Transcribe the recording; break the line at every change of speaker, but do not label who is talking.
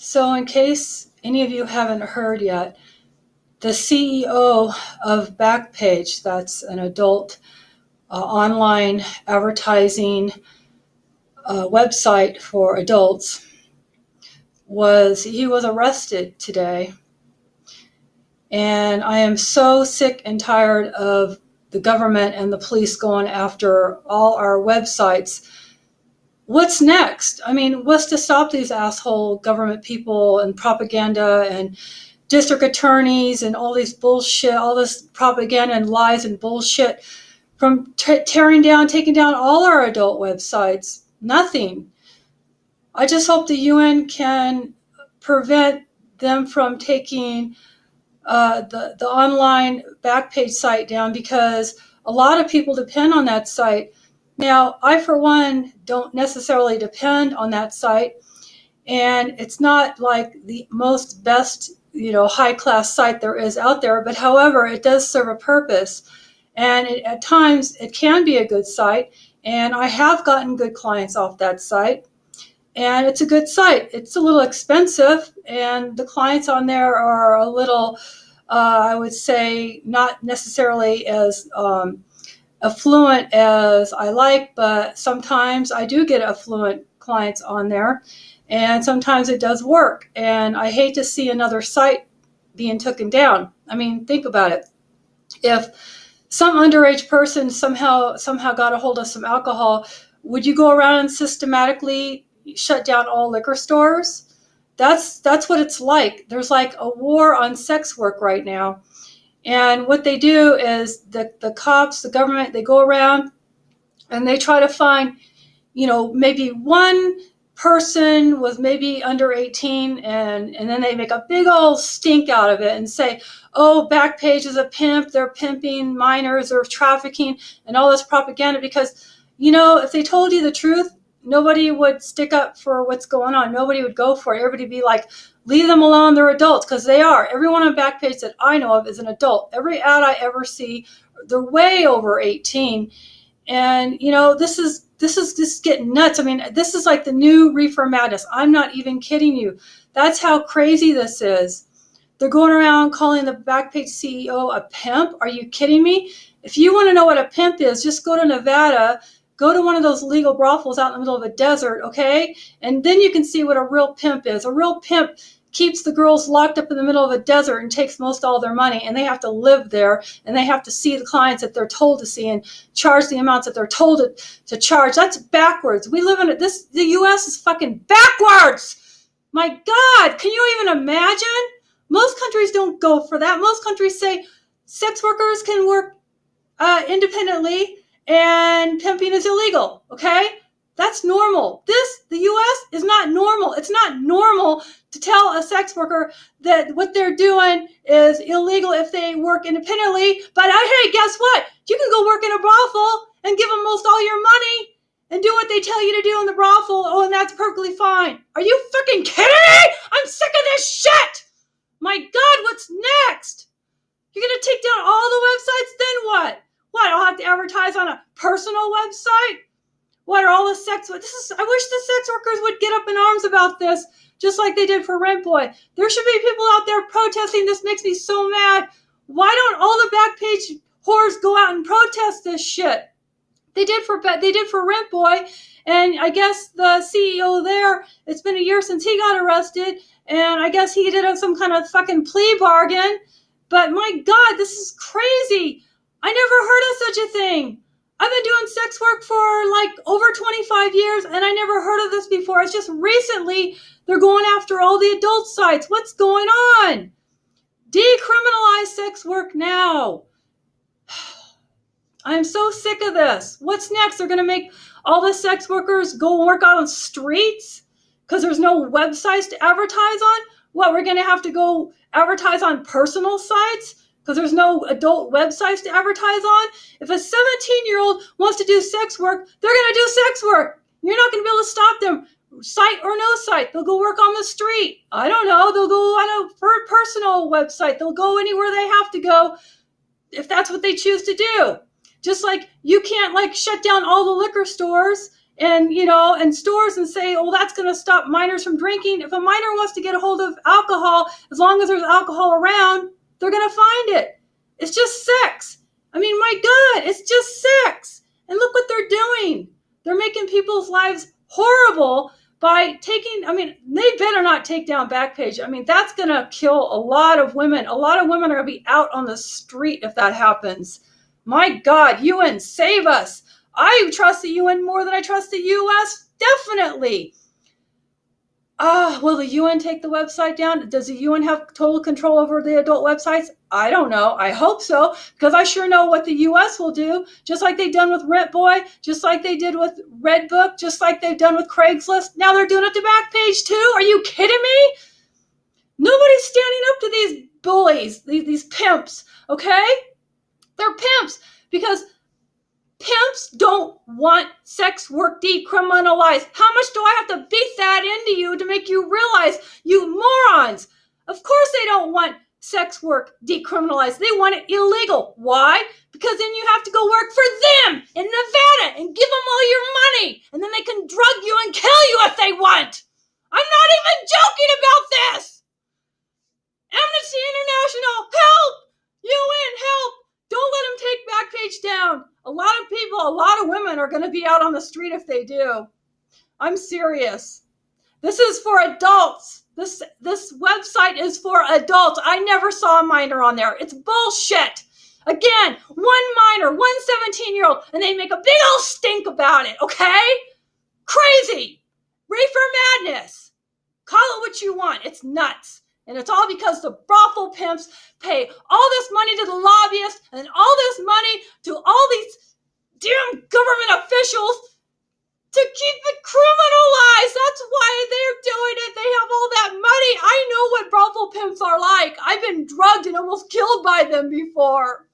So, in case any of you haven't heard yet, the CEO of Backpage, that's an adult online advertising website for adults, was arrested today. And I am so sick and tired of the government and the police going after all our websites. What's next? I mean, what's to stop these asshole government people and propaganda and district attorneys and all these bullshit, all this propaganda and lies and bullshit from taking down all our adult websites? Nothing. I just hope the UN can prevent them from taking the online Backpage site down, because a lot of people depend on that site. Now, I, for one, don't necessarily depend on that site, and it's not like the most best, high-class site there is out there, but however, it does serve a purpose, and at times it can be a good site, and I have gotten good clients off that site, and it's a good site. It's a little expensive, and the clients on there are a little, I would say, not necessarily as affluent as I like, but sometimes I do get affluent clients on there, and sometimes it does work. And I hate to see another site being taken down. I mean, think about it. If some underage person somehow got a hold of some alcohol, would you go around and systematically shut down all liquor stores? That's what it's like. There's like a war on sex work right now. And what they do is the cops, the government, they go around and they try to find, maybe one person was maybe under 18, and then they make a big old stink out of it and say, oh, Backpage is a pimp, they're pimping minors or trafficking and all this propaganda, because, if they told you the truth, nobody would stick up for what's going on. Nobody would go for it. Everybody would be like, leave them alone, they're adults, because they are. Everyone on Backpage that I know of is an adult. Every ad I ever see, they're way over 18. And, this is just getting nuts. I mean, this is like the new reefer madness. I'm not even kidding you. That's how crazy this is. They're going around calling the Backpage CEO a pimp. Are you kidding me? If you want to know what a pimp is, just go to Nevada, go to one of those legal brothels out in the middle of a desert, okay? And then you can see what a real pimp is. A real pimp keeps the girls locked up in the middle of a desert and takes most all their money, and they have to live there, and they have to see the clients that they're told to see and charge the amounts that they're told to charge. That's backwards. We live in the U.S. is fucking backwards. My God, can you even imagine? Most countries don't go for that. Most countries say sex workers can work independently and pimping is illegal, okay? That's normal. The U.S. is not normal. It's not normal to tell a sex worker that what they're doing is illegal if they work independently. But hey, guess what? You can go work in a brothel and give them most all your money and do what they tell you to do in the brothel. Oh, and that's perfectly fine. Are you fucking kidding me? I'm sick of this shit. My God, what's next? You're going to take down all the websites? Then what? What, I'll have to advertise on a personal website? What are all the sex? I wish the sex workers would get up in arms about this, just like they did for Rent Boy. There should be people out there protesting. This makes me so mad. Why don't all the Backpage whores go out and protest this shit? They did for Rent Boy, and I guess the CEO there, it's been a year since he got arrested, and I guess he did some kind of fucking plea bargain. But my God, this is crazy. I never heard of such a thing. I've been doing sex work for like over 25 years, and I never heard of this before. It's just recently they're going after all the adult sites. What's going on? Decriminalize sex work now. I'm so sick of this. What's next? They're going to make all the sex workers go work out on streets because there's no websites to advertise on? What, we're going to have to go advertise on personal sites because there's no adult websites to advertise on? If a 17-year-old wants to do sex work, they're going to do sex work. You're not going to be able to stop them, site or no site. They'll go work on the street. I don't know. They'll go on a personal website. They'll go anywhere they have to go if that's what they choose to do. Just like you can't shut down all the liquor stores and stores and say, oh, that's going to stop minors from drinking. If a minor wants to get a hold of alcohol, as long as there's alcohol around, they're going to find it. It's just sex. I mean, my God, it's just sex. And look what they're doing. They're making people's lives horrible by they better not take down Backpage. I mean, that's going to kill a lot of women. A lot of women are going to be out on the street if that happens. My God, UN, save us. I trust the UN more than I trust the US. Definitely. Will the UN take the website down? Does the UN have total control over the adult websites? I don't know. I hope so, because I sure know what the US will do, just like they've done with Rent Boy, just like they did with Redbook, just like they've done with Craigslist. Now they're doing it to Backpage too. Are you kidding me? Nobody's standing up to these bullies, these pimps, okay? They're pimps because pimps don't want sex work decriminalized. How much do I have to beat that into you to make you realize, you morons? Of course they don't want sex work decriminalized. They want it illegal. Why? Because then you have to go work for them in Nevada and give them all your money. And then they can drug you and kill you if they want. I'm not even joking about this. Amnesty International, help! UN, help! Don't let them take Backpage down. A lot of women are going to be out on the street if they do. I'm serious. This is for adults. This website is for adults. I never saw a minor on there. It's bullshit. Again, one minor, one 17-year-old, and they make a big old stink about it, okay? Crazy. Reefer madness. Call it what you want. It's nuts. And it's all because the brothel pimps pay all this money to the lobbyists and all this money to all these damn government officials to keep it criminalized. That's why they're doing it. They have all that money. I know what brothel pimps are like. I've been drugged and almost killed by them before.